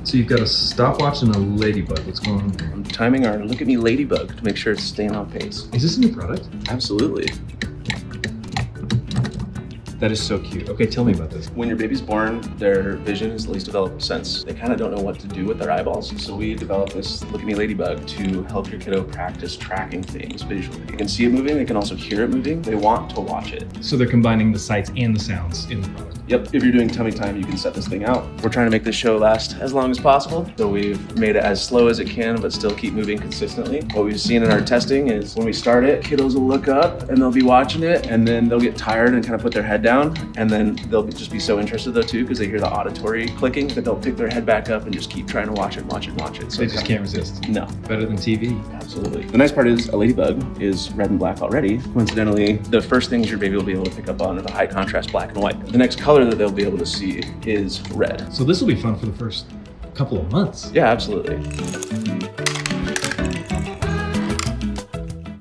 So you've got a stopwatch and a ladybug. What's going on here? I'm timing our Look At Me Ladybug to make sure it's staying on pace. Is this a new product? Absolutely. That is so cute. Okay, tell me about this. When your baby's born, their vision is the least developed sense. They kind of don't know what to do with their eyeballs. So we developed this Look At Me Ladybug to help your kiddo practice tracking things visually. They can see it moving, they can also hear it moving. They want to watch it. So they're combining the sights and the sounds in the product. Yep, if you're doing tummy time, you can set this thing out. We're trying to make this show last as long as possible. So we've made it as slow as it can, but still keep moving consistently. What we've seen in our testing is when we start it, kiddos will look up and they'll be watching it, and then they'll get tired and kind of put their head down. And then they'll just be so interested though too, because they hear the auditory clicking, that they'll pick their head back up and just keep trying to watch it. So They just can't resist. No. Better than TV. Absolutely. The nice part is a ladybug is red and black already. Coincidentally, the first things your baby will be able to pick up on are the high contrast black and white. The next color that they'll be able to see is red. So this will be fun for the first couple of months. Yeah, absolutely.